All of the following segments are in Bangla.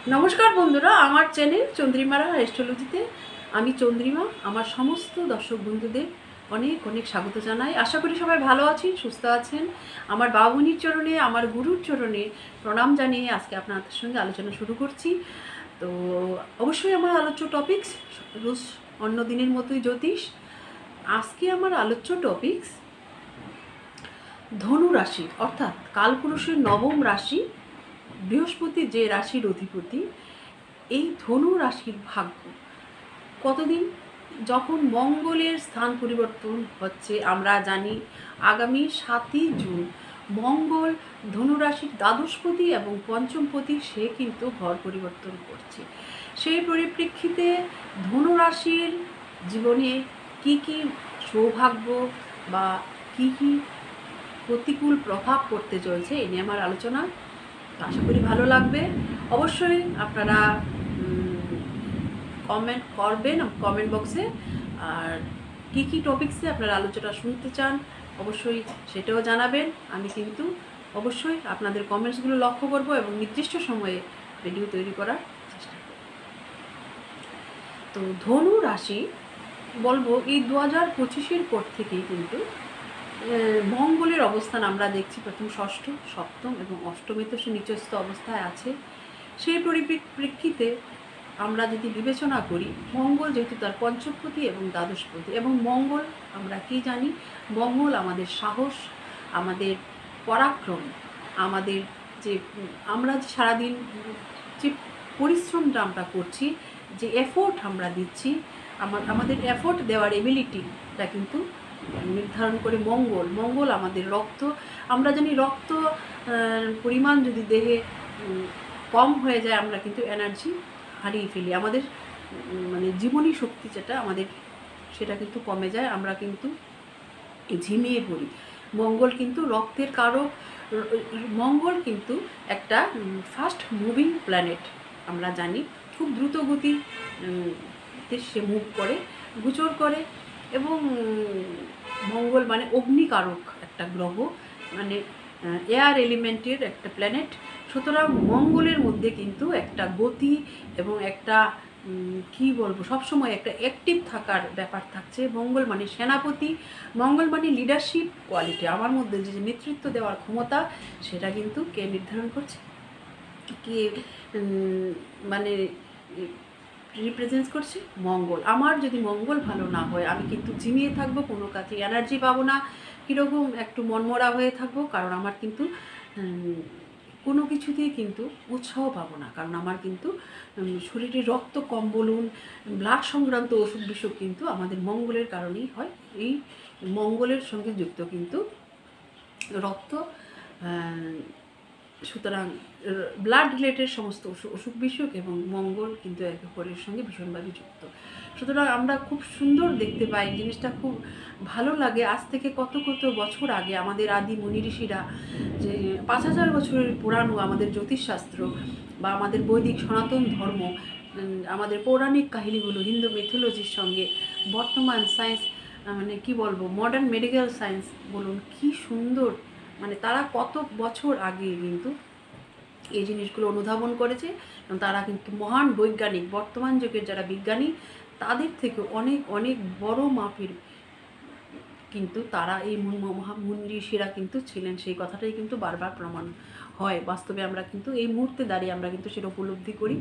নমস্কার বন্ধুরা, আমার চ্যানেল চন্দ্রিমারা অ্যাস্ট্রোলজিতে আমি চন্দ্রিমা আমার সমস্ত দর্শক বন্ধুদের অনেক অনেক স্বাগত জানাই। আশা করি সবাই ভালো আছেন, সুস্থ আছেন। আমার বাবুনির চরণে, আমার গুরুর চরণে প্রণাম জানিয়ে আজকে আপনাদের সঙ্গে আলোচনা শুরু করছি। তো অবশ্যই আমার আলোচ্য টপিকস রোজ অন্য দিনের মতোই জ্যোতিষ। আজকে আমার আলোচ্য টপিকস ধনু রাশি, অর্থাৎ কালপুরুষের নবম রাশি, বৃহস্পতি যে রাশির অধিপতি, এই ধনু রাশির ভাগ্য কতদিন, যখন মঙ্গলের স্থান পরিবর্তন হচ্ছে আমরা জানি আগামী 7ই জুন মঙ্গল ধনুরাশির দ্বাদশপতি এবং পঞ্চমপতি সে কিন্তু ঘর পরিবর্তন করছে। সেই পরিপ্রেক্ষিতে ধনুরাশির জীবনে কি কি সৌভাগ্য বা কি কি প্রতিকূল প্রভাব পড়তে চলছে এ নিয়ে আমার আলোচনা। আশা করি ভালো লাগবে। অবশ্যই আপনারা কমেন্ট করবেন কমেন্ট বক্সে, আর কী কী টপিক্সে আপনারা আলোচনা শুনতে চান অবশ্যই সেটাও জানাবেন। আমি কিন্তু অবশ্যই আপনাদের কমেন্টসগুলো লক্ষ্য করব এবং নির্দিষ্ট সময়ে ভিডিও তৈরি করার চেষ্টা করব। তো ধনু রাশি বলবো এই 2025-এর পর থেকেই কিন্তু মঙ্গলের অবস্থান আমরা দেখছি প্রথম ষষ্ঠ, সপ্তম এবং অষ্টমীতে সে নিচস্থ অবস্থায় আছে। সেই পরিপ্রেক্ষিতে আমরা যদি বিবেচনা করি, মঙ্গল যেহেতু তার পঞ্চমপতি এবং দ্বাদশপতি, এবং মঙ্গল আমরা কি জানি, মঙ্গল আমাদের সাহস, আমাদের পরাক্রম, আমাদের যে আমরা যে সারাদিন যে পরিশ্রমটা আমরা করছি, যে এফোর্ট আমরা দিচ্ছি, আমাদের এফোর্ট দেওয়ার এবিলিটিটা কিন্তু নির্ধারণ করে মঙ্গল। মঙ্গল আমাদের রক্ত, আমরা জানি রক্ত পরিমাণ যদি দেহে কম হয়ে যায় আমরা কিন্তু এনার্জি হারিয়ে ফেলি, আমাদের মানে জীবনী শক্তি যেটা আমাদের সেটা কিন্তু কমে যায়, আমরা কিন্তু ঝিমিয়ে পড়ি। মঙ্গল কিন্তু রক্তের কারক, মঙ্গল কিন্তু একটা ফাস্ট মুভিং প্ল্যানেট, আমরা জানি খুব দ্রুত গতিতে সে মুভ করে, গোচর করে, এবং মঙ্গল মানে অগ্নিকারক একটা গ্রহ, মানে এয়ার এলিমেন্টের একটা প্ল্যানেট। সুতরাং মঙ্গলের মধ্যে কিন্তু একটা গতি এবং একটা কি বলবো সবসময় একটা অ্যাক্টিভ থাকার ব্যাপার থাকছে। মঙ্গল মানে সেনাপতি, মঙ্গল মানে লিডারশিপ কোয়ালিটি, আমার মধ্যে যে নেতৃত্ব দেওয়ার ক্ষমতা সেটা কিন্তু কে নির্ধারণ করছে, কে মানে রিপ্রেজেন্ট করছে, মঙ্গল। আমার যদি মঙ্গল ভালো না হয় আমি কিন্তু ঝিমিয়ে থাকবো, কোনো কাজে এনার্জি পাবো না, কীরকম একটু মনমরা হয়ে থাকবো, কারণ আমার কিন্তু কোনো কিছুতেই কিন্তু উৎসাহ পাবো না, কারণ আমার কিন্তু শরীরে রক্ত কম বলুন, ব্লাড সংক্রান্ত অসুখ বিসুখ কিন্তু আমাদের মঙ্গলের কারণেই হয়। এই মঙ্গলের সঙ্গে যুক্ত কিন্তু রক্ত, সুতরাং ব্লাড রিলেটেড সমস্ত অসুখ বিসুখ এবং মঙ্গল কিন্তু একে অপরের সঙ্গে ভীষণভাবে যুক্ত। সুতরাং আমরা খুব সুন্দর দেখতে পাই, জিনিসটা খুব ভালো লাগে। আজ থেকে কত কত বছর আগে আমাদের আদি মুনি ঋষিরা, যে 5000 বছরের পুরানো আমাদের জ্যোতিষশাস্ত্র বা আমাদের বৈদিক সনাতন ধর্ম, আমাদের পৌরাণিক কাহিনীগুলো হিন্দু মিথোলজির সঙ্গে বর্তমান সায়েন্স, মানে কি বলবো মডার্ন মেডিকেল সায়েন্স বলুন, কি সুন্দর, মানে তারা কত বছর আগে কিন্তু এই জিনিসগুলো অনুধাবন করেছে এবং তারা কিন্তু মহান বৈজ্ঞানিক। বর্তমান যুগের যারা বিজ্ঞানী তাদের থেকে অনেক অনেক বড় মাপের কিন্তু তারা এই মুনি ঋষিরা কিন্তু ছিলেন, সেই কথাটাই কিন্তু বারবার প্রমাণ হয়। বাস্তবে আমরা কিন্তু এই মুহূর্তে দাঁড়িয়ে আমরা কিন্তু সেটা উপলব্ধি করি।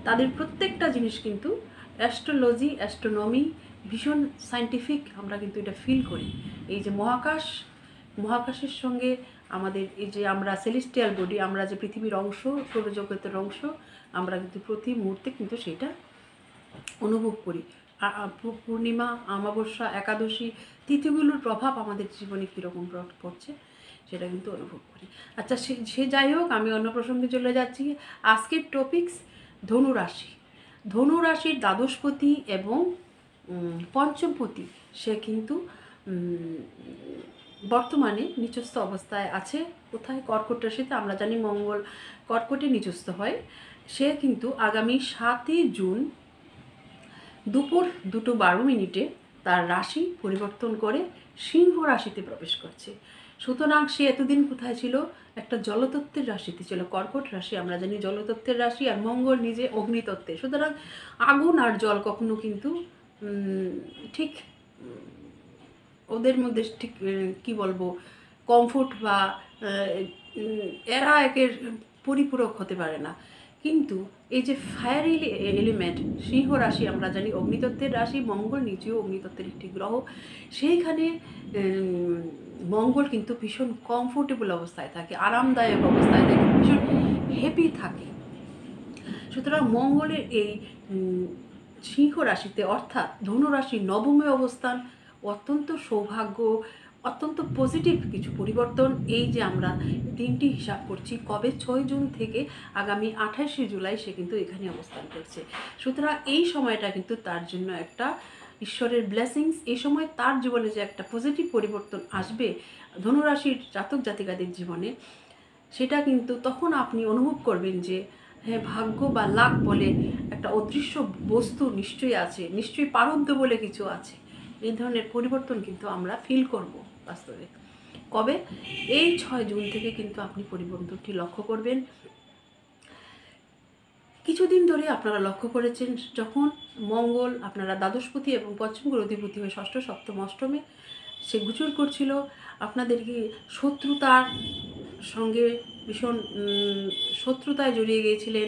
তাদের প্রত্যেকটা জিনিস কিন্তু অ্যাস্ট্রোলজি, অ্যাস্ট্রোনমি ভীষণ সায়েন্টিফিক, আমরা কিন্তু এটা ফিল করি। এই যে মহাকাশের সঙ্গে আমাদের এই যে আমরা সেলেস্টিয়াল বডি, আমরা যে পৃথিবীর অংশ, সৌরজগতের অংশ, আমরা কিন্তু প্রতি মুহূর্তে কিন্তু সেটা অনুভব করি। পূর্ণিমা, অমাবস্যা, একাদশী তিথিগুলোর প্রভাব আমাদের জীবনে কীরকম পড়ছে সেটা কিন্তু অনুভব করি। আচ্ছা, সে যাই হোক, আমি অন্য প্রসঙ্গে চলে যাচ্ছি। আজকের টপিকস ধনুরাশি। ধনুরাশির দ্বাদশপতি এবং পঞ্চমপতি সে কিন্তু বর্তমানে নিচস্থ অবস্থায় আছে। কোথায়? কর্কট রাশিতে। আমরা জানি মঙ্গল কর্কটে নিচস্থ হয়। সে কিন্তু আগামী 7ই জুন দুপুর 2:12 তার রাশি পরিবর্তন করে সিংহ রাশিতে প্রবেশ করছে। সুতরাং সে এতদিন কোথায় ছিল? একটা জলতত্ত্বের রাশিতে ছিল, কর্কট রাশি। আমরা জানি জলতত্ত্বের রাশি, আর মঙ্গল নিজে অগ্নিতত্ত্বে। সুতরাং আগুন আর জল কখনো কিন্তু ঠিক ওদের মধ্যে ঠিক কি বলবো, কমফোর্ট বা এরা একের পরিপূরক হতে পারে না। কিন্তু এই যে ফায়ারি এলিমেন্ট, সিংহ রাশি আমরা জানি অগ্নিতত্ত্বের রাশি, মঙ্গল নিজেও অগ্নিতত্ত্বের একটি গ্রহ। সেইখানে মঙ্গল কিন্তু ভীষণ কমফোর্টেবল অবস্থায় থাকে, আরামদায়ক অবস্থায় থাকে, ভীষণ হ্যাপি থাকে। সুতরাং মঙ্গলের এই সিংহ রাশিতে অর্থাৎ ধনু রাশির নবমে অবস্থান অত্যন্ত সৌভাগ্য, অত্যন্ত পজিটিভ কিছু পরিবর্তন। এই যে আমরা দিনটি হিসাব করছি কবে, 6 জুন থেকে আগামী 28শে জুলাই সে কিন্তু এখানে অবস্থান করছে। সুতরাং এই সময়টা কিন্তু তার জন্য একটা ঈশ্বরের ব্লেসিংস। এই সময় তার জীবনে যে একটা পজিটিভ পরিবর্তন আসবে ধনুরাশির জাতক জাতিকাদের জীবনে, সেটা কিন্তু তখন আপনি অনুভব করবেন যে হ্যাঁ, ভাগ্য বা লাক বলে একটা অদৃশ্য বস্তু নিশ্চয়ই আছে, নিশ্চয়ই পারদ্য বলে কিছু আছে। এই ধরনের পরিবর্তন কিন্তু আমরা ফিল করব বাস্তবে। কবে? এই 6 জুন থেকে কিন্তু আপনি পরিবর্তনটি লক্ষ্য করবেন। কিছুদিন ধরে আপনারা লক্ষ্য করেছেন যখন মঙ্গল আপনারা দ্বাদশপতি এবং পঞ্চমগুর অধিপতি হয়ে ষষ্ঠ সপ্তম অষ্টমে সে গোচর করছিল, আপনাদেরকে শত্রুতার সঙ্গে ভীষণ শত্রুতায় জড়িয়ে গিয়েছিলেন,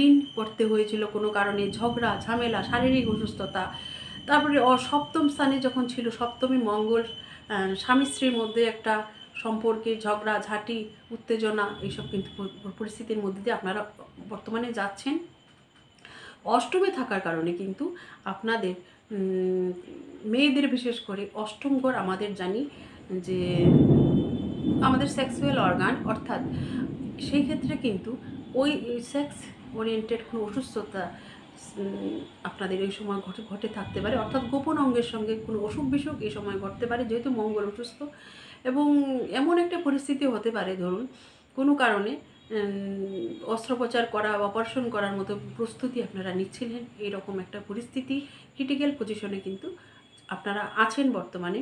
ঋণ করতে হয়েছিল কোনো কারণে, ঝগড়া ঝামেলা, শারীরিক অসুস্থতা। তারপরে সপ্তম স্থানে যখন ছিল, সপ্তমী মঙ্গল, স্বামী স্ত্রীর মধ্যে একটা সম্পর্কে ঝগড়া ঝাঁটি উত্তেজনা, এইসব কিন্তু পরিস্থিতির মধ্যে দিয়ে আপনারা বর্তমানে যাচ্ছেন। অষ্টমে থাকার কারণে কিন্তু আপনাদের মেয়েদের বিশেষ করে অষ্টম ঘর আমাদের জানি যে আমাদের সেক্সুয়াল অর্গান, অর্থাৎ সেই ক্ষেত্রে কিন্তু ওই সেক্স ওরিয়েন্টেড কোনো অসুস্থতা আপনাদের এই সময় ঘটে থাকতে পারে, অর্থাৎ গোপন অঙ্গের সঙ্গে কোনো অসুখ বিসুখ এই সময় ঘটতে পারে, যেহেতু মঙ্গল অসুস্থ। এবং এমন একটা পরিস্থিতি হতে পারে, ধরুন কোনো কারণে অস্ত্রোপচার করা, অপারেশন করার মতো প্রস্তুতি আপনারা নিচ্ছিলেন, এইরকম একটা পরিস্থিতি, ক্রিটিক্যাল পজিশনে কিন্তু আপনারা আছেন বর্তমানে।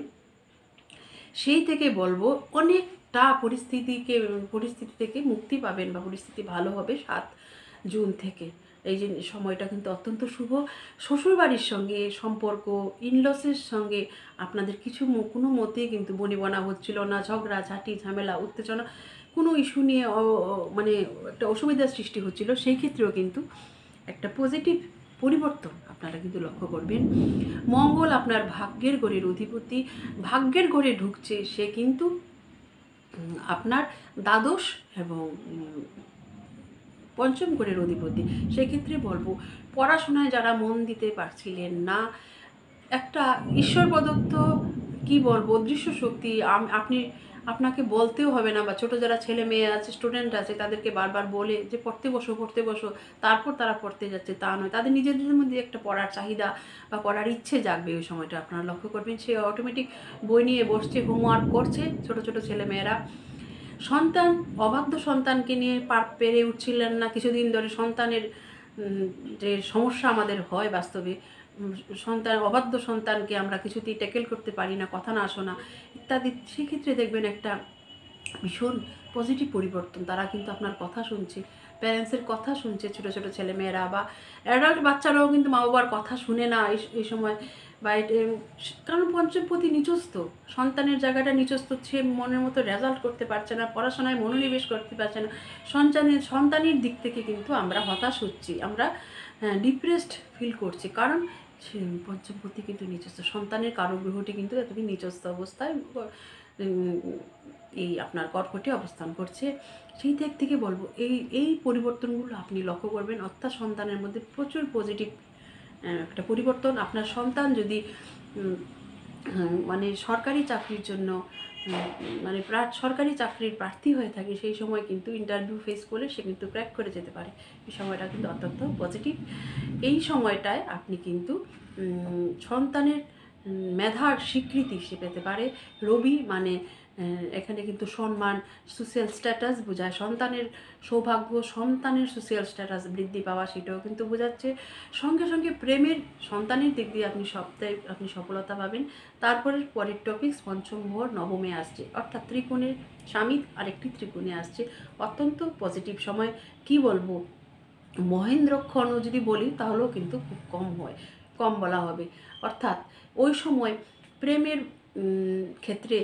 সেই থেকে বলবো অনেকটা পরিস্থিতি থেকে মুক্তি পাবেন বা পরিস্থিতি ভালো হবে 7 জুন থেকে। এই যে সময়টা কিন্তু অত্যন্ত শুভ। শ্বশুরবাড়ির সঙ্গে সম্পর্ক, ইনলসের সঙ্গে আপনাদের কোনো মতেই কিন্তু বনিবনা হচ্ছিল না, ঝগড়া ঝাঁটি ঝামেলা উত্তেজনা, কোনো ইস্যু নিয়ে মানে একটা অসুবিধার সৃষ্টি হচ্ছিল, সেই ক্ষেত্রেও কিন্তু একটা পজিটিভ পরিবর্তন আপনারা কিন্তু লক্ষ্য করবেন। মঙ্গল আপনার ভাগ্যের ঘরের অধিপতি, ভাগ্যের ঘরে ঢুকছে, সে কিন্তু আপনার দ্বাদশ এবং পঞ্চম ঘরের অধিপতি। সেক্ষেত্রে বলবো পড়াশোনায় যারা মন দিতে পারছিলেন না, একটা ঈশ্বর প্রদত্ত কি বলবো অদৃশ্য শক্তি, আপনাকে বলতেও হবে না, বা ছোটো যারা ছেলে মেয়ে আছে, স্টুডেন্ট আছে, তাদেরকে বারবার বলে যে পড়তে বসো তারপর তারা পড়তে যাচ্ছে, তা নয়, তাদের নিজেদের মধ্যে একটা পড়ার চাহিদা বা পড়ার ইচ্ছে জাগবে। ওই সময়টা আপনারা লক্ষ্য করবেন, সে অটোমেটিক বই নিয়ে বসছে, হোমওয়ার্ক করছে, ছোট ছোট ছেলে মেয়েরা। সন্তান, অবাধ্য সন্তানকে নিয়ে পেরে উঠছিলেন না কিছুদিন ধরে, সন্তানের যে সমস্যা আমাদের হয় বাস্তবে, অবাধ্য সন্তানকে আমরা কিছুতেই ট্যাকেল করতে পারি না, কথা না শোনা ইত্যাদি, সেক্ষেত্রে দেখবেন একটা ভীষণ পজিটিভ পরিবর্তন। তারা কিন্তু আপনার কথা শুনছে, প্যারেন্টসের কথা শুনছে, ছোটো ছোটো ছেলেমেয়েরা বা অ্যাডাল্ট বাচ্চারাও কিন্তু মা বাবার কথা শুনে না এই সময়। বা কারণ পঞ্চমপতি নিচস্থ, সন্তানের জায়গাটা নিচস্থ, সে মনের মতো রেজাল্ট করতে পারছে না, পড়াশোনায় মনোনিবেশ করতে পারছে না, সন্তানের দিক থেকে কিন্তু আমরা হতাশ হচ্ছি, আমরা ডিপ্রেসড ফিল করছি, কারণ পঞ্চমপতি কিন্তু নিচস্থ, সন্তানের কারক গ্রহটি কিন্তু এতদিন নিচস্থ অবস্থায় এই আপনার কর্কটে অবস্থান করছে। সেই দিক থেকে বলবো এই পরিবর্তনগুলো আপনি লক্ষ্য করবেন, অর্থাৎ সন্তানের মধ্যে প্রচুর পজিটিভ একটা পরিবর্তন। আপনার সন্তান যদি মানে সরকারি চাকরির জন্য মানে সরকারি চাকরির প্রার্থী হয়ে থাকে, সেই সময় কিন্তু ইন্টারভিউ ফেস করলে সে কিন্তু ক্র্যাক করে যেতে পারে। এই সময়টা কিন্তু অত্যন্ত পজিটিভ। এই সময়টায় আপনি কিন্তু সন্তানের মেধার স্বীকৃতি সে পেতে পারে। রবি মানে এখানে কিন্তু সম্মান, সোশ্যাল স্ট্যাটাস বোঝায়, সন্তানের সৌভাগ্য, সন্তানের সোশ্যাল স্ট্যাটাস বৃদ্ধি পাওয়া, সেটাও কিন্তু বোঝাচ্ছে। সঙ্গে সঙ্গে প্রেমের, সন্তানের দিক দিয়ে আপনি সফলতা পাবেন। তারপরে পরের টপিকস পঞ্চম ঘর নবমে আসছে, অর্থাৎ ত্রিকোণের স্বামী আরেকটি ত্রিকোণে আসছে। অত্যন্ত পজিটিভ সময়। কি বলবো, মহেন্দ্রক্ষণও যদি বলি তাহলেও কিন্তু খুব কম বলা হবে। অর্থাৎ ওই সময় প্রেমের ক্ষেত্রে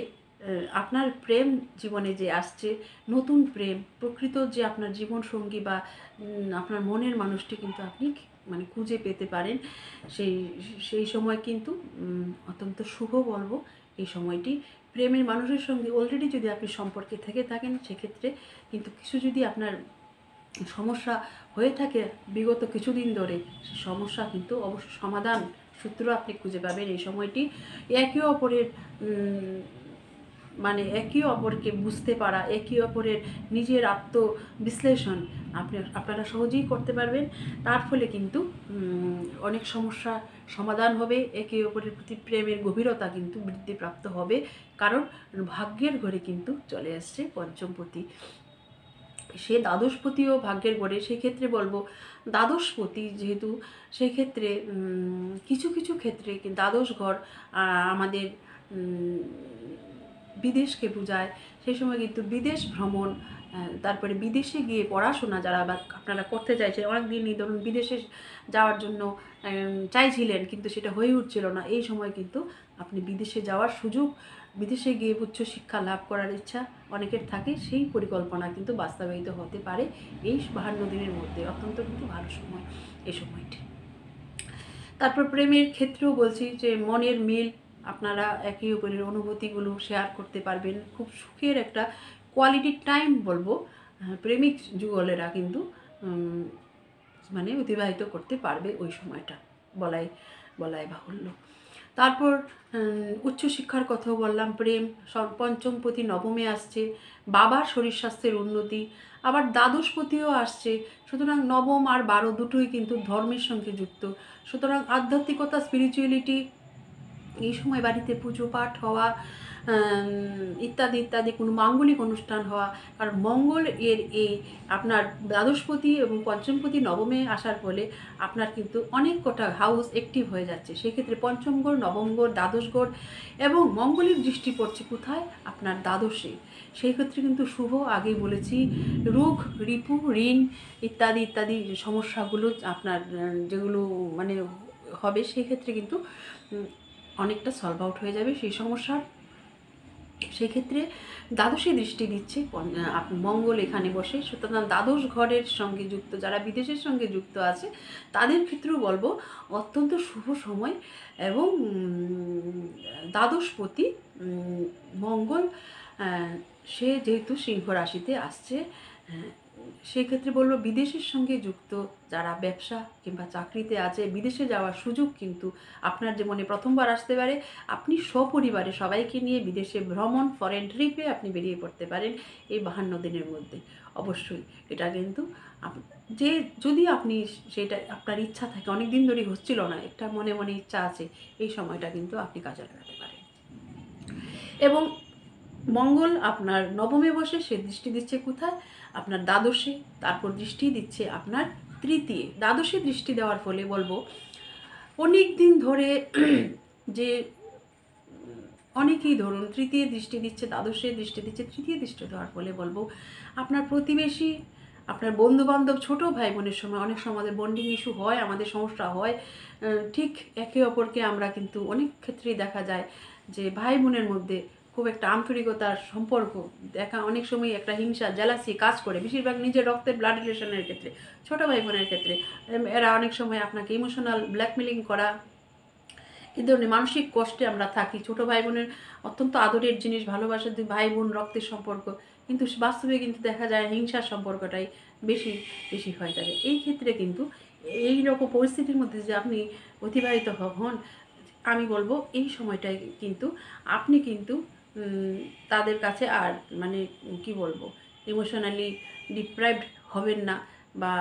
আপনার প্রেম জীবনে যে আসছে, নতুন প্রেম, প্রকৃত যে আপনার জীবনসঙ্গী বা আপনার মনের মানুষটি কিন্তু আপনি মানে খুঁজে পেতে পারেন। সেই সময় কিন্তু অত্যন্ত শুভ বলবো এই সময়টি। প্রেমের মানুষের সঙ্গে অলরেডি যদি আপনি সম্পর্কে থেকে থাকেন, সেক্ষেত্রে কিন্তু কিছু যদি আপনার সমস্যা হয়ে থাকে বিগত কিছুদিন ধরে, সে সমস্যা কিন্তু অবশ্যই সমাধান সূত্র আপনি খুঁজে পাবেন এই সময়টি। একে অপরের মানে একে অপরকে বুঝতে পারা, একে অপরের নিজের আত্মবিশ্লেষণ আপনারা সহজেই করতে পারবেন। তার ফলে কিন্তু অনেক সমস্যা সমাধান হবে, একে অপরের প্রতি প্রেমের গভীরতা কিন্তু বৃদ্ধিপ্রাপ্ত হবে। কারণ ভাগ্যের ঘরে কিন্তু চলে আসছে পঞ্চমপতি, সে দ্বাদশপতিও ভাগ্যের ঘরে। সেক্ষেত্রে বলবো দ্বাদশপতি যেহেতু, সেক্ষেত্রে কিছু কিছু ক্ষেত্রে দ্বাদশ ঘর আমাদের বিদেশকে বোঝায়। সেই সময় কিন্তু বিদেশ ভ্রমণ, তারপরে বিদেশে গিয়ে পড়াশোনা যারা বা আপনারা করতে চাইছেন, অনেক দিনই ধরুন বিদেশে যাওয়ার জন্য চাইছিলেন কিন্তু সেটা হয়ে উঠছিল না, এই সময় কিন্তু আপনি বিদেশে যাওয়ার সুযোগ, বিদেশে গিয়ে উচ্চশিক্ষা লাভ করার ইচ্ছা অনেকের থাকে, সেই পরিকল্পনা কিন্তু বাস্তবায়িত হতে পারে এই 52 দিনের মধ্যে। অত্যন্ত কিন্তু ভালো সময় এই সময়টি। তারপর প্রেমের ক্ষেত্রেও বলছি যে মনের মিল, আপনারা একে অপরের অনুভূতিগুলো শেয়ার করতে পারবেন। খুব সুখের একটা কোয়ালিটি টাইম বলবো প্রেমিক যুগলেরা কিন্তু মানে অতিবাহিত করতে পারবে ওই সময়টা, বলাই বাহুল্য। তারপর উচ্চশিক্ষার কথাও বললাম, প্রেম, পঞ্চমপতি নবমে আসছে, বাবার শরীর স্বাস্থ্যের উন্নতি, আবার দ্বাদশপতিও আসছে। সুতরাং নবম আর 12 দুটোই কিন্তু ধর্মের সঙ্গে যুক্ত। সুতরাং আধ্যাত্মিকতা, স্পিরিচুয়ালিটি, এই সময় বাড়িতে পুজো পাঠ হওয়া ইত্যাদি ইত্যাদি, কোনো মাঙ্গলিক অনুষ্ঠান হওয়া। কারণ মঙ্গল এর এই আপনার দ্বাদশপতি এবং পঞ্চমপতি নবমে আসার ফলে আপনার কিন্তু অনেক কটা হাউস অ্যাক্টিভ হয়ে যাচ্ছে। সেক্ষেত্রে পঞ্চম ঘর, নবম ঘর, দ্বাদশ ঘর এবং মঙ্গলের দৃষ্টি পড়ছে কোথায়, আপনার দ্বাদশে। সেই ক্ষেত্রে কিন্তু শুভ, আগেই বলেছি, রোগ, রিপু, ঋণ ইত্যাদি ইত্যাদি সমস্যাগুলো আপনার যেগুলো মানে হবে, সেই ক্ষেত্রে কিন্তু অনেকটা সলভ আউট হয়ে যাবে সেই সমস্যার। সেক্ষেত্রে দ্বাদশে দৃষ্টি দিচ্ছে মঙ্গল এখানে বসে। সুতরাং দ্বাদশ ঘরের সঙ্গে যুক্ত যারা বিদেশের সঙ্গে যুক্ত আছে তাদের ক্ষেত্রেও বলবো অত্যন্ত শুভ সময়। এবং দ্বাদশপতি মঙ্গল সে যেহেতু সিংহ রাশিতে আসছে, সেক্ষেত্রে বলবো বিদেশের সঙ্গে যুক্ত যারা ব্যবসা কিংবা চাকরিতে আছে, বিদেশে যাওয়ার সুযোগ কিন্তু আপনার জীবনে প্রথমবার আসতে পারে। আপনি সপরিবারে সবাইকে নিয়ে বিদেশে ভ্রমণ, ফরেন ট্রিপে আপনি বেরিয়ে পড়তে পারেন এই 52 দিনের মধ্যে। অবশ্যই এটা কিন্তু যে যদি আপনি সেটা আপনার ইচ্ছা থাকে, অনেক দিন ধরেই হচ্ছিল না, একটা মনে মনে ইচ্ছা আছে, এই সময়টা কিন্তু আপনি কাজে লাগাতে পারেন। এবং মঙ্গল আপনার নবমে বসে সে দৃষ্টি দিচ্ছে কোথায়, আপনার দ্বাদশে, তারপর দৃষ্টি দিচ্ছে আপনার তৃতীয়। দ্বাদশে দৃষ্টি দেওয়ার ফলে বলবো অনেক দিন ধরে যে অনেকেই ধরুন তৃতীয় দৃষ্টি দিচ্ছে, দ্বাদশে দৃষ্টি দিচ্ছে, তৃতীয় দৃষ্টি দেওয়ার ফলে বলবো আপনার প্রতিবেশী, আপনার বন্ধুবান্ধব, ছোটো ভাই বোনের সময় অনেক সময় আমাদের বন্ডিং ইস্যু হয়, আমাদের সমস্যা হয়। ঠিক একে অপরকে আমরা কিন্তু অনেক ক্ষেত্রেই দেখা যায় যে ভাই বোনের মধ্যে খুব একটা আন্তরিকতার সম্পর্ক দেখা, অনেক সময় একটা হিংসা, জেলাসি কাজ করে, বেশিরভাগ নিজের রক্তের ব্লাড রিলেশনের ক্ষেত্রে, ছোটো ভাই বোনের ক্ষেত্রে এরা অনেক সময় আপনাকে ইমোশনাল ব্ল্যাকমেলিং করা, এই ধরনের মানসিক কষ্টে আমরা থাকি। ছোটো ভাই বোনের অত্যন্ত আদরের জিনিস, ভালোবাসার ভাই বোন রক্তের সম্পর্ক, কিন্তু বাস্তবে কিন্তু দেখা যায় হিংসার সম্পর্কটাই বেশি বেশি হয়ে থাকে। এই ক্ষেত্রে কিন্তু এই রকম পরিস্থিতির মধ্যে যে আপনি অতিবাহিত হন, আমি বলবো এই সময়টায় কিন্তু আপনি কিন্তু তাদের কাছে আর মানে কি বলবো ইমোশনালি ডিপ্রাইভড হবেন না, বা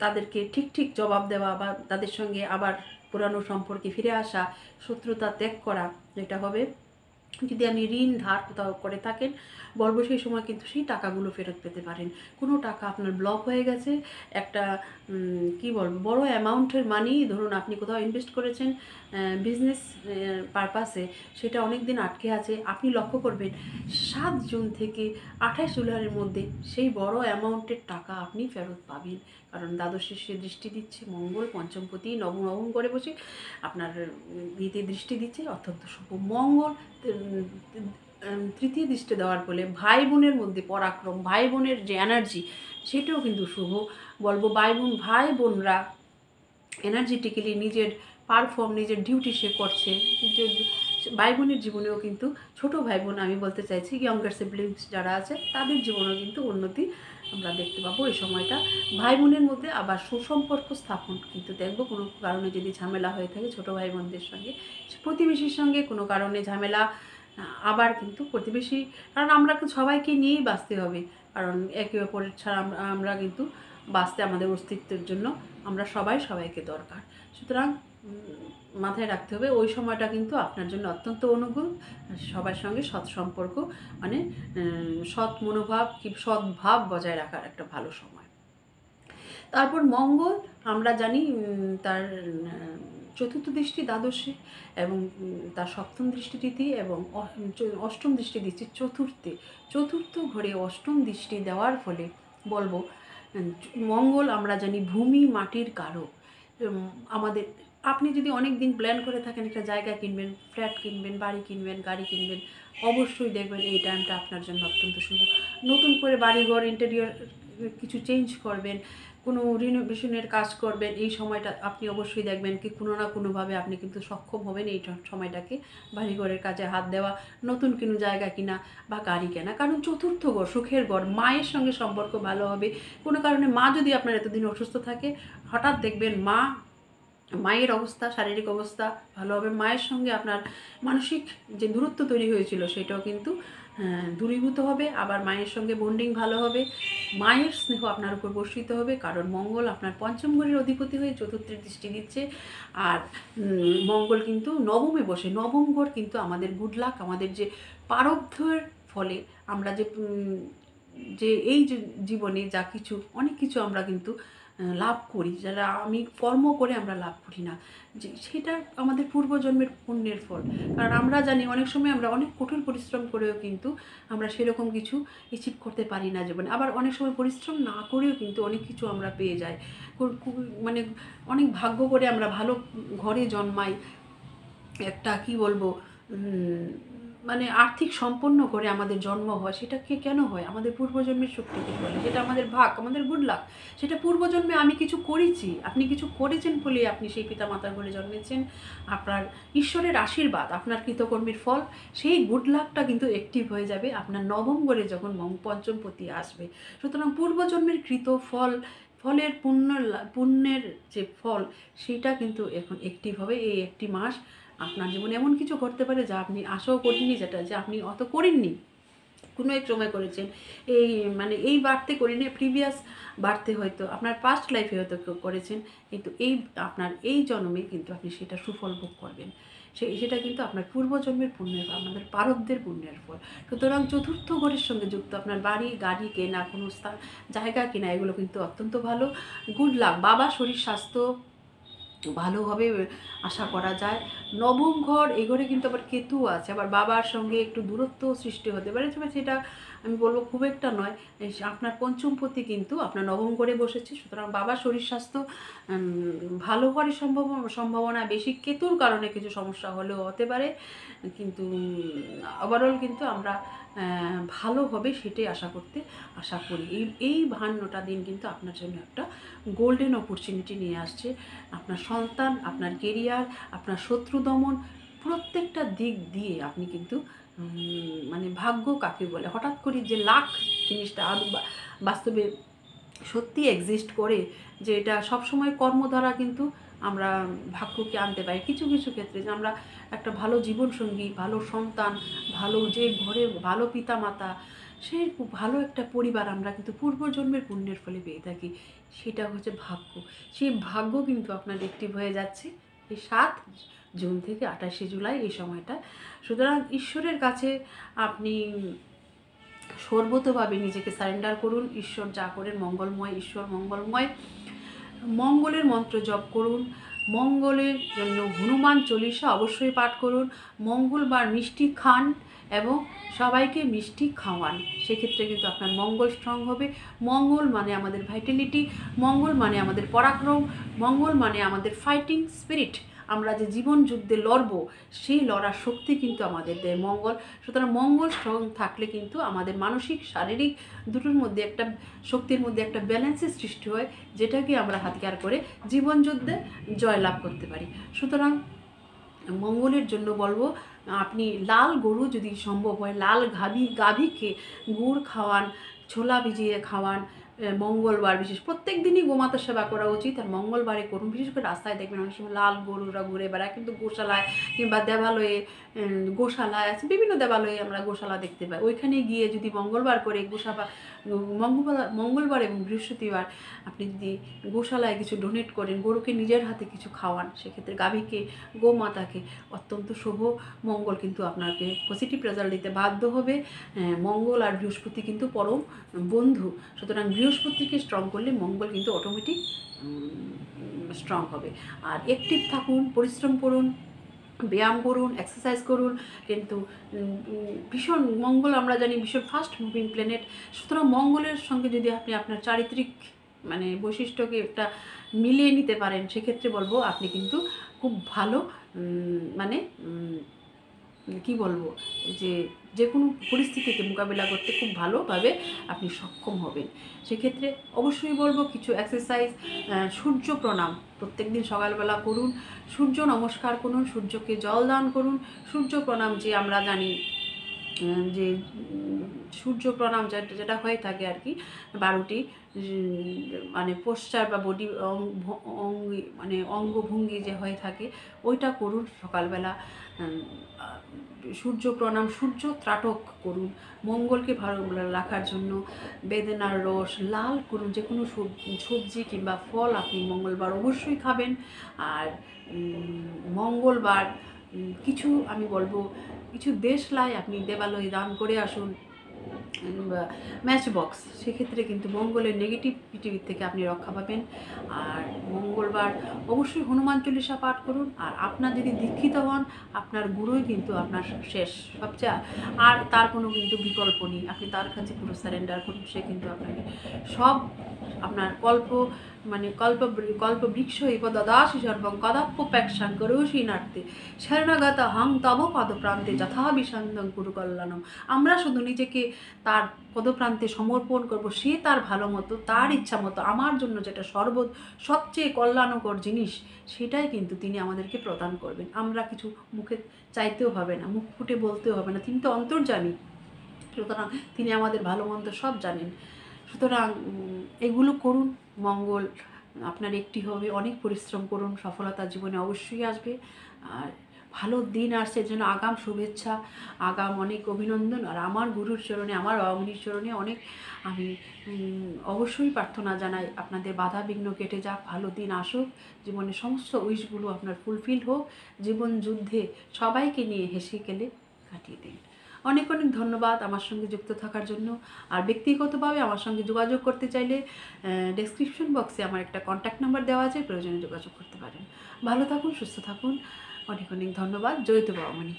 তাদেরকে ঠিক ঠিক জবাব দেওয়া বা তাদের সঙ্গে আবার পুরানো সম্পর্কে ফিরে আসা, শত্রুতা ত্যাগ করা, যেটা হবে যদি আপনি ঋণ ধার কোথাও করে থাকেন, বলবো সেই সময় কিন্তু সেই টাকাগুলো ফেরত পেতে পারেন। কোনো টাকা আপনার ব্লক হয়ে গেছে, একটা কি বলবো, বড় অ্যামাউন্টের মানি ধরুন আপনি কোথাও ইনভেস্ট করেছেন বিজনেস পারপাসে, সেটা অনেক দিন আটকে আছে। আপনি লক্ষ্য করবেন 7 জুন থেকে 28 জুলাইয়ের মধ্যে সেই বড় অ্যামাউন্টের টাকা আপনি ফেরত পাবেন। কারণ দ্বাদশ শীর্ষে দৃষ্টি দিচ্ছে মঙ্গল, পঞ্চমপতি নবম নবম করে বসে আপনার ইতে দৃষ্টি দিচ্ছে, অত্যন্ত শুভ। মঙ্গল তৃতীয় দৃষ্টি দেওয়ার ফলে ভাই বোনের মধ্যে পরাক্রম, ভাই বোনের যে এনার্জি, সেটাও কিন্তু শুভ। বলবো ভাই বোনরা এনার্জেটিক্যালি নিজের পারফর্ম, নিজের ডিউটি সে করছে। ভাই বোনের জীবনেও কিন্তু, ছোট ভাই বোন আমি বলতে চাইছি, ইয়ঙ্গার সিবলিংস যারা আছে তাদের জীবনেও কিন্তু উন্নতি আমরা দেখতে পাবো এই সময়টা। ভাই বোনের মধ্যে আবার সুসম্পর্ক স্থাপন কিন্তু দেখবো। কোনো কারণে যদি ঝামেলা হয়ে থাকে ছোটো ভাই বোনদের সঙ্গে, প্রতিবেশীর সঙ্গে কোনো কারণে ঝামেলা, আবার কিন্তু প্রতিবেশী, কারণ আমরা সবাইকে নিয়েই বাঁচতে হবে। কারণ একে অপরের ছাড়া আমরা কিন্তু বাঁচতে, আমাদের অস্তিত্বের জন্য আমরা সবাইকে দরকার। সুতরাং মাথায় রাখতে হবে ওই সময়টা কিন্তু আপনার জন্য অত্যন্ত অনুকূল। সবার সঙ্গে সৎ সম্পর্ক, মানে সৎ মনোভাব কি সদ্ভাব বজায় রাখার একটা ভালো সময়। তারপর মঙ্গল আমরা জানি তার চতুর্থ দৃষ্টি দ্বাদশে, এবং তার সপ্তম দৃষ্টি তৃতীয়, এবং অষ্টম দৃষ্টি দিচ্ছে চতুর্থ ঘরে অষ্টম দৃষ্টি দেওয়ার ফলে বলবো মঙ্গল আমরা জানি ভূমি মাটির কারক। আমাদের, আপনি যদি অনেক দিন প্ল্যান করে থাকেন একটা জায়গা কিনবেন, ফ্ল্যাট কিনবেন, বাড়ি কিনবেন, গাড়ি কিনবেন, অবশ্যই দেখবেন এই টাইমটা আপনার জন্য অত্যন্ত শুভ। নতুন করে বাড়িঘর ইন্টেরিয়র কিছু চেঞ্জ করবেন, কোনো রিনোভেশনের কাজ করবেন, এই সময়টা আপনি অবশ্যই দেখবেন কি কোনো না কোনোভাবে আপনি কিন্তু সক্ষম হবেন এই সময়টাকে বাড়িঘরের কাজে হাত দেওয়া, নতুন কোনো জায়গা কিনা বা গাড়ি কেনা। কারণ চতুর্থ ঘর সুখের ঘর, মায়ের সঙ্গে সম্পর্ক ভালো হবে। কোনো কারণে মা যদি আপনার এতদিন অসুস্থ থাকে, হঠাৎ দেখবেন মায়ের অবস্থা, শারীরিক অবস্থা ভালো হবে। মায়ের সঙ্গে আপনার মানসিক যে দূরত্ব তৈরি হয়েছিল সেটাও কিন্তু দূরীভূত হবে। আবার মায়ের সঙ্গে বন্ডিং ভালো হবে, মায়ের স্নেহ আপনার উপর বর্ষিত হবে। কারণ মঙ্গল আপনার পঞ্চম ঘরের অধিপতি হয়ে চতুর্থের দৃষ্টি দিচ্ছে। আর মঙ্গল কিন্তু নবমে বসে, নবম ঘর কিন্তু আমাদের গুড লাক, আমাদের যে প্রারব্ধের ফলে আমরা যে এই জীবনে যা কিছু অনেক কিছু আমরা কিন্তু লাভ করি, যারা আমি কর্ম করে আমরা লাভ করি না, যে সেটা আমাদের পূর্বজন্মের পুণ্যের ফল। কারণ আমরা জানি অনেক সময় আমরা অনেক কঠোর পরিশ্রম করেও কিন্তু আমরা সেরকম কিছু অ্যাচিভ করতে পারি না জীবনে। আবার অনেক সময় পরিশ্রম না করেও কিন্তু অনেক কিছু আমরা পেয়ে যাই, মানে অনেক ভাগ্য করে আমরা ভালো ঘরে জন্মাই, একটা কি বলবো মানে আর্থিক সম্পন্ন করে আমাদের জন্ম হয়। সেটাকে কেন হয়? আমাদের পূর্বজন্মের শক্তিকে বলে, যেটা আমাদের ভাগ, আমাদের গুড লাক। সেটা পূর্বজন্মে আমি কিছু করেছি, আপনি কিছু করেছেন বলে আপনি সেই পিতামাতার ঘরে জন্মেছেন। আপনার ঈশ্বরের আশীর্বাদ, আপনার কৃতকর্মের ফল, সেই গুড লাকটা কিন্তু অ্যাক্টিভ হয়ে যাবে আপনার নবম ঘরে যখন পঞ্চমপতি আসবে। সুতরাং পূর্বজন্মের কৃত ফলের পুণ্যের যে ফল, সেটা কিন্তু এখন অ্যাক্টিভ হবে। এই একটি মাস আপনার জীবনে এমন কিছু ঘটতে পারে যা আপনি আশাও করেননি, যে আপনি অত করেননি, কোনো এক সময় করেছেন, এই বাড়তে করিনি, প্রিভিয়াস বাড়তে হয়তো আপনার পাস্ট লাইফে হয়তো করেছেন, কিন্তু আপনার এই জন্মে কিন্তু আপনি সেটা সুফল ভোগ করবেন। সেটা কিন্তু আপনার পূর্বজন্মের পুণ্যের, আমাদের প্রারব্ধের পুণ্যের ফল। সুতরাং চতুর্থ ঘরের সঙ্গে যুক্ত আপনার বাড়ি গাড়ি কেনা, কোনো জায়গা কেনা, এগুলো কিন্তু অত্যন্ত ভালো। গুড লাক, বাবা শরীর স্বাস্থ্য ভালোভাবে আশা করা যায়। নবম ঘর, এই ঘরে কিন্তু আবার কেতু আছে, আবার বাবার সঙ্গে একটু দূরত্ব সৃষ্টি হতে পারে, তবে সেটা আমি বলবো খুব একটা নয়। আপনার পঞ্চমপতি কিন্তু আপনার নবম ঘরে বসেছে, সুতরাং বাবার শরীর স্বাস্থ্য ভালো হওয়ার সম্ভাবনা বেশি। কেতুর কারণে কিছু সমস্যা হলেও হতে পারে, কিন্তু ওভারঅল কিন্তু আমরা ভালো হবে সেটাই আশা করি। এই 52টা দিন কিন্তু আপনার জন্য একটা গোল্ডেন অপরচুনিটি নিয়ে আসছে। আপনার সন্তান, আপনার কেরিয়ার, আপনার শত্রু দমন, প্রত্যেকটা দিক দিয়ে আপনি কিন্তু মানে ভাগ্য কাকে বলে, হঠাৎ করে যে লাক জিনিসটা বাস্তবে সত্যি এক্সিস্ট করে, যে এটা সবসময় কর্ম দ্বারা কিন্তু আমরা ভাগ্যকে আনতে পারি। কিছু কিছু ক্ষেত্রে যে আমরা একটা ভালো জীবনসঙ্গী, ভালো সন্তান, ভালো যে ঘরে ভালো পিতামাতা, সেই ভালো একটা পরিবার আমরা কিন্তু পূর্বজন্মের পুণ্যের ফলে পেয়ে থাকি। সেটা হচ্ছে ভাগ্য। সেই ভাগ্য কিন্তু আপনার অ্যাক্টিভ হয়ে যাচ্ছে এই 7 জুন থেকে 28শে জুলাই এই সময়টা। সুতরাং ঈশ্বরের কাছে আপনি সর্বতভাবে নিজেকে সারেন্ডার করুন। ঈশ্বর যা করেন মঙ্গলময়, ঈশ্বর মঙ্গলময়। মঙ্গলের মন্ত্র জপ করুন, মঙ্গলের জন্য হনুমান চল্লিশা অবশ্যই পাঠ করুন, মঙ্গলবার মিষ্টি খান এবং সবাইকে মিষ্টি খাওয়ান। সেক্ষেত্রে কিন্তু আপনার মঙ্গল স্ট্রং হবে। মঙ্গল মানে আমাদের ভাইটালিটি, মঙ্গল মানে আমাদের পরাক্রম, মঙ্গল মানে আমাদের ফাইটিং স্পিরিট। আমরা যে জীবন যুদ্ধে লড়বো সেই লড়ার শক্তি কিন্তু আমাদের দেয় মঙ্গল। সুতরাং মঙ্গল স্ট্রং থাকলে কিন্তু আমাদের মানসিক শারীরিক দুটোর মধ্যে একটা শক্তির মধ্যে একটা ব্যালেন্সের সৃষ্টি হয়, যেটাকে আমরা হাতিয়ার করে জীবন যুদ্ধে জয়লাভ করতে পারি। সুতরাং মঙ্গলের জন্য বলবো, আপনি লাল গরু যদি সম্ভব হয়, লাল গাভীকে গুড় খাওয়ান, ছোলা ভিজিয়ে খাওয়ান। মঙ্গলবার বিশেষ প্রত্যেক দিনই গোমাতা সেবা করা উচিত, আর মঙ্গলবারে করুন। বিশেষ করে রাস্তায় দেখবেন অনেক সময় লাল গরুরা ঘুরে বেড়ায়, কিন্তু গোশালায় কিংবা দেবালয়ে, গোশালায় আছে বিভিন্ন দেবালয়ে আমরা গোশালা দেখতে পাই। ওইখানে গিয়ে যদি মঙ্গলবার করে মঙ্গলবার এবং বৃহস্পতিবার আপনি যদি গোশালায় কিছু ডোনেট করেন, গরুকে নিজের হাতে কিছু খাওয়ান, সেক্ষেত্রে গাভীকে, গোমাতাকে অত্যন্ত শুভ। মঙ্গল কিন্তু আপনাকে পজিটিভ রেজাল্ট দিতে বাধ্য হবে। মঙ্গল আর বৃহস্পতি কিন্তু পরম বন্ধু। সুতরাং বৃহস্পতিকে স্ট্রং করলে মঙ্গল কিন্তু অটোমেটিক স্ট্রং হবে। আর অ্যাক্টিভ থাকুন, পরিশ্রম করুন, ব্যায়াম করুন, এক্সারসাইজ করুন। কিন্তু ভীষণ মঙ্গল আমরা জানি ভীষণ ফাস্ট মুভিং প্ল্যানেট। সুতরাং মঙ্গলের সঙ্গে যদি আপনি আপনার চারিত্রিক বৈশিষ্ট্যকে একটা মিলিয়ে নিতে পারেন, সেক্ষেত্রে বলবো আপনি কিন্তু খুব ভালো কি বলবো, যে কোনো পরিস্থিতিকে মোকাবিলা করতে খুব ভালোভাবে আপনি সক্ষম হবেন। সেক্ষেত্রে অবশ্যই বলবো কিছু এক্সারসাইজ, সূর্য প্রণাম প্রত্যেক দিন সকালবেলা করুন, সূর্য নমস্কার করুন, সূর্যকে জল দান করুন। সূর্য প্রণাম যে আমরা জানি যে সূর্য প্রণাম যেটা হয়ে থাকে আর কি 12টি পোশ্চার বা বডি অঙ্গভঙ্গি যে হয়ে থাকে, ওইটা করুন সকালবেলা। সূর্য প্রণাম, সূর্য ত্রাটক করুন মঙ্গলকে ভালো রাখার জন্য। বেদেনার রস, লাল করুন, যে কোনো সবজি কিংবা ফল আপনি মঙ্গলবার অবশ্যই খাবেন। আর মঙ্গলবার আমি বলবো কিছু দেশলাই আপনি দেবালয়ে দান করে আসুন, ম্যাচ বক্স। সেক্ষেত্রে কিন্তু মঙ্গলের নেগেটিভিটি থেকে আপনি রক্ষা পাবেন। আর মঙ্গলবার অবশ্যই হনুমান চল্লিশা পাঠ করুন। আর আপনার যদি দীক্ষিত হন, আপনার গুরুই কিন্তু আপনার শেষ সবচেয়ে, আর তার কোনো কিন্তু বিকল্প নেই। আপনি তার কাছে পুরো সারেন্ডার করুন, সে কিন্তু আপনাকে সব আপনার কল্পবৃক্ষ দদাসি সর্বং কদাপ্যপ্যাক্ষাং করোষি নার্তে শরণাগত হং তব পদপ্রান্তে যথা বিসন্দং কুরু কল্যাণম। আমরা শুধু নিজেকে তার পদপ্রান্তে সমর্পণ করব, সে তার ভালো মতো, তার ইচ্ছা মতো আমার জন্য যেটা সবচেয়ে কল্যাণকর জিনিস, সেটাই কিন্তু তিনি আমাদেরকে প্রদান করবেন। আমরা কিছু মুখে চাইতেও হবে না, মুখ ফুটে বলতেও হবে না, তিনি তো অন্তর্যামী। সুতরাং তিনি আমাদের ভালো মন্দ সব জানেন। সুতরাং এগুলো করুন, মঙ্গল আপনার একটি হবে। অনেক পরিশ্রম করুন, সফলতা জীবনে অবশ্যই আসবে। আর ভালো দিন আসছে, জন্য আগাম শুভেচ্ছা, আগাম অনেক অভিনন্দন। আর আমার গুরুর চরণে, আমার অগ্নির চরণে অনেক আমি অবশ্যই প্রার্থনা জানাই আপনাদের বাধা বিঘ্ন কেটে যাক, ভালো দিন আসুক, জীবনে সমস্ত উইশগুলো আপনার ফুলফিল হোক, জীবন যুদ্ধে সবাইকে নিয়ে হেসে গেলে কাটিয়ে দিন। অনেক অনেক ধন্যবাদ আমার সঙ্গে যুক্ত থাকার জন্য। আর ব্যক্তিগতভাবে আমার সঙ্গে যোগাযোগ করতে চাইলে ডেসক্রিপশন বক্সে আমার একটা কন্ট্যাক্ট নাম্বার দেওয়া আছে, প্রয়োজনে যোগাযোগ করতে পারেন। ভালো থাকুন, সুস্থ থাকুন। অনেক অনেক ধন্যবাদ। জয়িত বাবামণি।